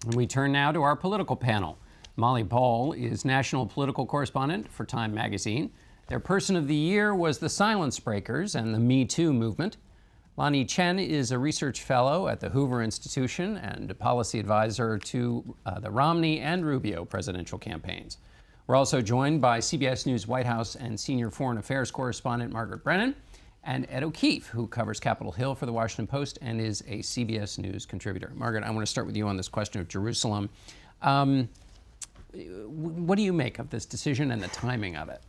And we turn now to our political panel. Molly Ball is national political correspondent for Time magazine. Their person of the year was the Silence Breakers and the Me Too movement. Lanhee Chen is a research fellow at the Hoover Institution and a policy advisor to the Romney and Rubio presidential campaigns. We're also joined by CBS News White House and senior foreign affairs correspondent Margaret Brennan and Ed O'Keefe, who covers Capitol Hill for the Washington Post and is a CBS News contributor. Margaret, I want to start with you on this question of Jerusalem. What do you make of this decision and the timing of it?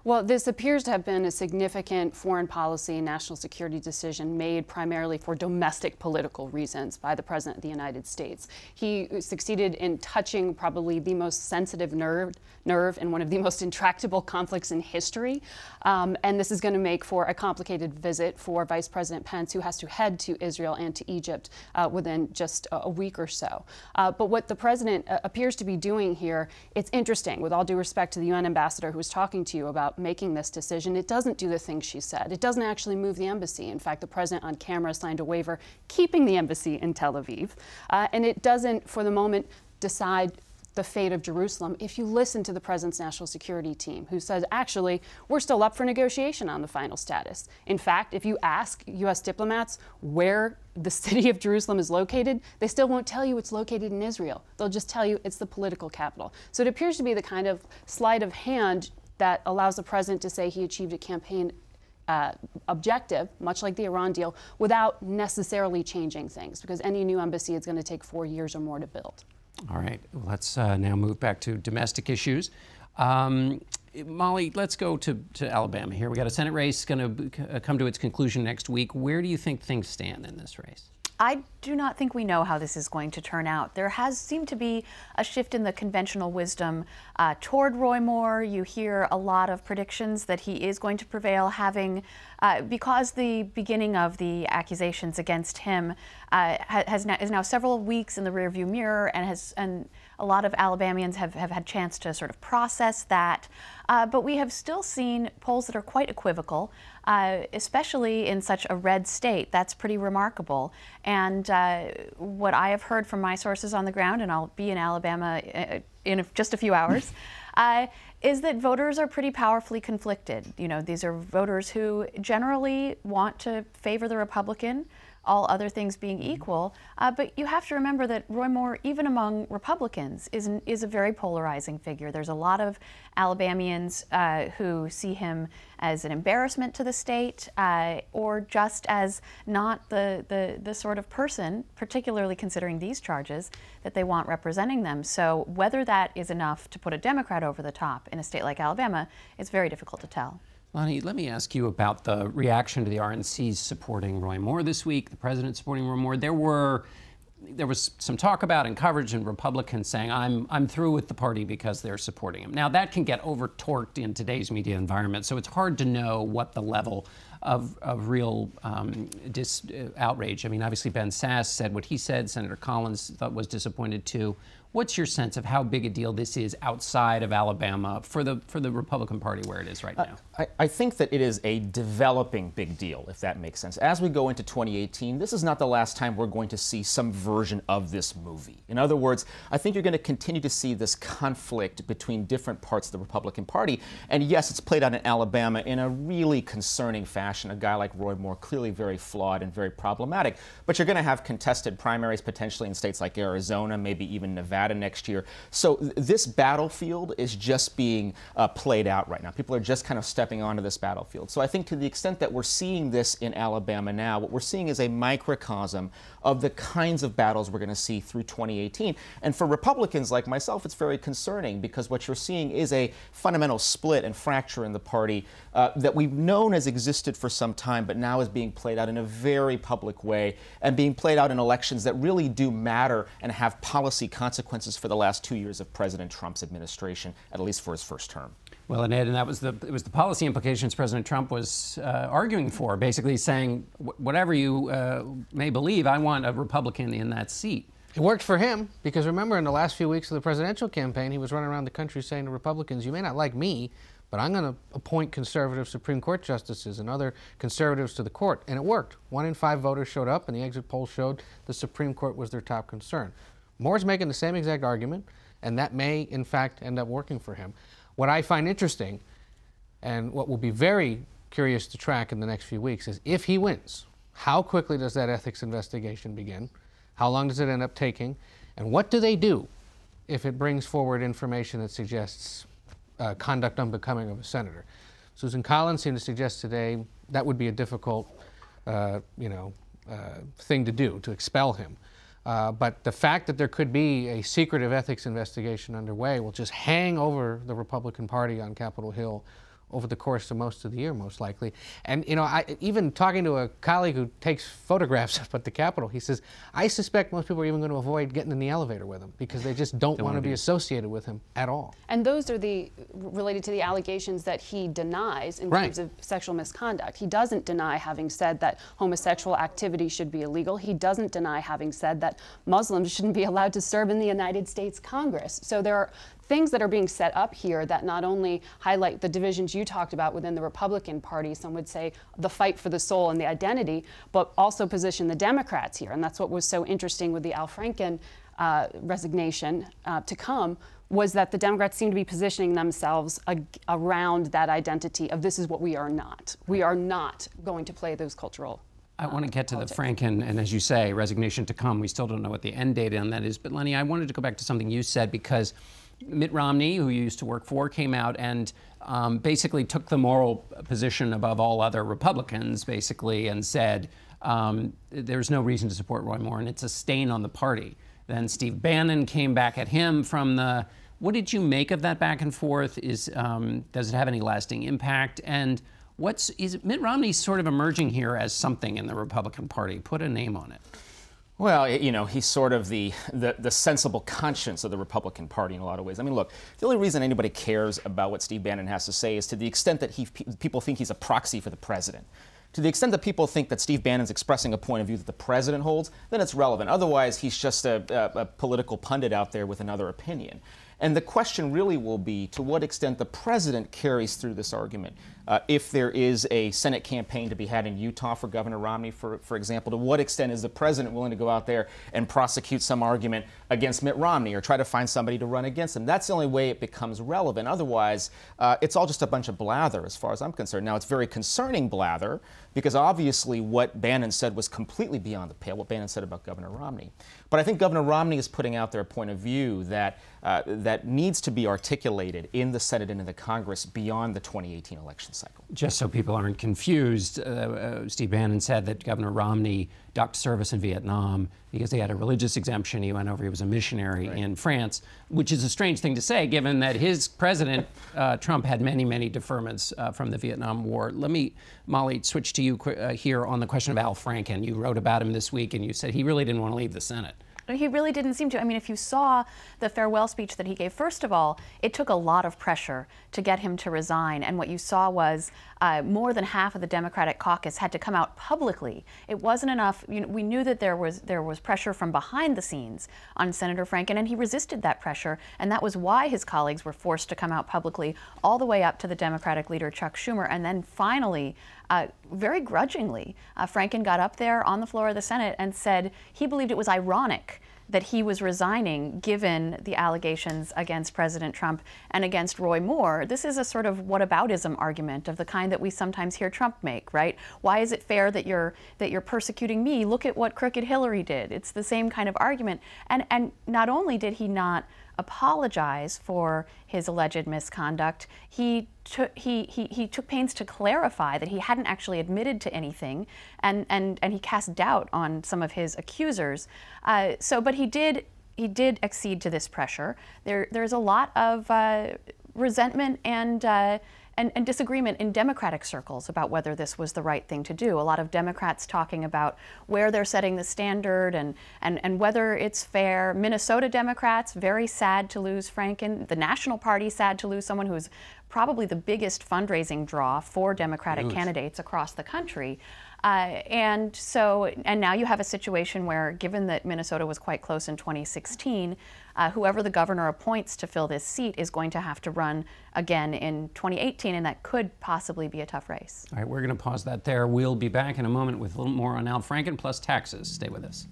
Well, this appears to have been a significant foreign policy and national security decision made primarily for domestic political reasons by the President of the United States. He succeeded in touching probably the most sensitive nerve in one of the most intractable conflicts in history. And this is going to make for a complicated visit for Vice President Pence, who has to head to Israel and to Egypt within just a week or so. But what the president appears to be doing here, it's interesting, with all due respect to the UN ambassador who was talking to you about making this decision. It doesn't do the things she said. It doesn't actually move the embassy. In fact, the president on camera signed a waiver keeping the embassy in Tel Aviv. And it doesn't, for the moment, decide the fate of Jerusalem. If you listen to the president's national security team, who says, actually, we're still up for negotiation on the final status. In fact, if you ask U.S. diplomats where the city of Jerusalem is located, they still won't tell you it's located in Israel. They'll just tell you it's the political capital. So it appears to be the kind of sleight of hand that allows the president to say he achieved a campaign objective, much like the Iran deal, without necessarily changing things, because any new embassy is going to take 4 years or more to build. All right, let's now move back to domestic issues. Molly, let's go to Alabama here. We got a Senate race going to come to its conclusion next week. Where do you think things stand in this race? I do not think we know how this is going to turn out. There has seemed to be a shift in the conventional wisdom toward Roy Moore. You hear a lot of predictions that he is going to prevail, because the beginning of the accusations against him is now several weeks in the rearview mirror, and a lot of Alabamians have had a chance to sort of process that. But we have still seen polls that are quite equivocal, especially in such a red state. That's pretty remarkable. And what I have heard from my sources on the ground, and I'll be in Alabama in just a few hours, is that voters are pretty powerfully conflicted. You know, these are voters who generally want to favor the Republican, all other things being equal. But you have to remember that Roy Moore, even among Republicans, is a very polarizing figure. There's a lot of Alabamians who see him as an embarrassment to the state, or just as not the sort of person, particularly considering these charges, that they want representing them. So whether that is enough to put a Democrat over the top in a state like Alabama, it's very difficult to tell. Lanhee, let me ask you about the reaction to the RNC's supporting Roy Moore this week, the president supporting Roy Moore. There was some talk about and coverage in Republicans saying, I'm through with the party because they're supporting him. Now, that can get over-torqued in today's media environment, so it's hard to know what the level of real outrage. I mean, obviously, Ben Sasse said what he said. Senator Collins was disappointed, too. What's your sense of how big a deal this is outside of Alabama for the Republican Party where it is right now? I think that it is a developing big deal, if that makes sense. As we go into 2018, this is not the last time we're going to see some version of this movie. In other words, I think you're going to continue to see this conflict between different parts of the Republican Party. And yes, it's played out in Alabama in a really concerning fashion. A guy like Roy Moore, clearly very flawed and very problematic. But you're going to have contested primaries potentially in states like Arizona, maybe even Nevada next year. So this battlefield is just being played out right now. People are just kind of stepping onto this battlefield. So I think to the extent that we're seeing this in Alabama now, what we're seeing is a microcosm of the kinds of battles we're going to see through 2018. And for Republicans like myself, it's very concerning because what you're seeing is a fundamental split and fracture in the party that we've known has existed for some time, but now is being played out in a very public way and being played out in elections that really do matter and have policy consequences for the last 2 years of President Trump's administration, at least for his first term. Well, and Ed, and it was the policy implications President Trump was arguing for, basically saying, whatever you may believe, I want a Republican in that seat. It worked for him, because remember, in the last few weeks of the presidential campaign, he was running around the country saying to Republicans, you may not like me, but I'm going to appoint conservative Supreme Court justices and other conservatives to the court. And it worked. 1 in 5 voters showed up, and the exit polls showed the Supreme Court was their top concern. Moore's making the same exact argument, and that may, in fact, end up working for him. What I find interesting, and what will be very curious to track in the next few weeks, is if he wins, how quickly does that ethics investigation begin? How long does it end up taking? And what do they do if it brings forward information that suggests conduct unbecoming of a senator? Susan Collins seemed to suggest today that would be a difficult thing to do, to expel him. But the fact that there could be a secretive ethics investigation underway will just hang over the Republican Party on Capitol Hill over the course of most of the year, most likely. And, even talking to a colleague who takes photographs up at the Capitol, he says, I suspect most people are even going to avoid getting in the elevator with him because they just don't want to be associated with him at all. And those are related to the allegations that he denies in terms of sexual misconduct. He doesn't deny having said that homosexual activity should be illegal. He doesn't deny having said that Muslims shouldn't be allowed to serve in the United States Congress. So there are things that are being set up here that not only highlight the divisions you talked about within the Republican Party, some would say the fight for the soul and the identity, but also position the Democrats here. And that's what was so interesting with the Al Franken resignation to come, was that the Democrats seem to be positioning themselves around that identity of this is what we are not. We are not going to play those cultural I want to get to the Franken, and as you say, resignation to come. We still don't know what the end date on that is. But Lanhee, I wanted to go back to something you said, because Mitt Romney, who you used to work for, came out and basically took the moral position above all other Republicans, basically, and said there's no reason to support Roy Moore, and it's a stain on the party. Then Steve Bannon came back at him from the... What did you make of that back and forth? Does it have any lasting impact? And is Mitt Romney sort of emerging here as something in the Republican Party? Put a name on it. Well, he's sort of the sensible conscience of the Republican Party in a lot of ways. I mean, look, the only reason anybody cares about what Steve Bannon has to say is to the extent that people think he's a proxy for the president. To the extent that people think that Steve Bannon's expressing a point of view that the president holds, then it's relevant. Otherwise, he's just a political pundit out there with another opinion. And the question really will be to what extent the president carries through this argument. If there is a Senate campaign to be had in Utah for Governor Romney, for example, to what extent is the president willing to go out there and prosecute some argument against Mitt Romney or try to find somebody to run against him? That's the only way it becomes relevant. Otherwise, it's all just a bunch of blather as far as I'm concerned. Now, it's very concerning blather because obviously what Bannon said was completely beyond the pale, what Bannon said about Governor Romney. But I think Governor Romney is putting out there a point of view that needs to be articulated in the Senate and in the Congress beyond the 2018 election cycle. Just so people aren't confused, Steve Bannon said that Governor Romney docked service in Vietnam because he had a religious exemption. He went over, he was a missionary in France, which is a strange thing to say given that his president, Trump, had many, many deferments from the Vietnam War. Let me, Molly, switch to you here on the question of Al Franken. You wrote about him this week and you said he really didn't want to leave the Senate. He really didn't seem to. I mean, if you saw the farewell speech that he gave, first of all, it took a lot of pressure to get him to resign. And what you saw was more than half of the Democratic caucus had to come out publicly. It wasn't enough. We knew that there was pressure from behind the scenes on Senator Franken, and he resisted that pressure. And that was why his colleagues were forced to come out publicly, all the way up to the Democratic leader, Chuck Schumer. And then finally, very grudgingly, Franken got up there on the floor of the Senate and said he believed it was ironic that he was resigning given the allegations against President Trump and against Roy Moore. This is a sort of whataboutism argument of the kind that we sometimes hear Trump make, right? Why is it fair that you're persecuting me? Look at what crooked Hillary did. It's the same kind of argument. And not only did he not apologize for his alleged misconduct, he took pains to clarify that he hadn't actually admitted to anything, and he cast doubt on some of his accusers. But he did accede to this pressure. There's a lot of resentment and disagreement in Democratic circles about whether this was the right thing to do. A lot of Democrats talking about where they're setting the standard and whether it's fair. Minnesota Democrats, very sad to lose Franken. The National Party, sad to lose someone who's probably the biggest fundraising draw for Democratic candidates across the country. And now you have a situation where, given that Minnesota was quite close in 2016, whoever the governor appoints to fill this seat is going to have to run again in 2018, and that could possibly be a tough race. All right, we're going to pause that there. We'll be back in a moment with a little more on Al Franken plus taxes. Stay with us.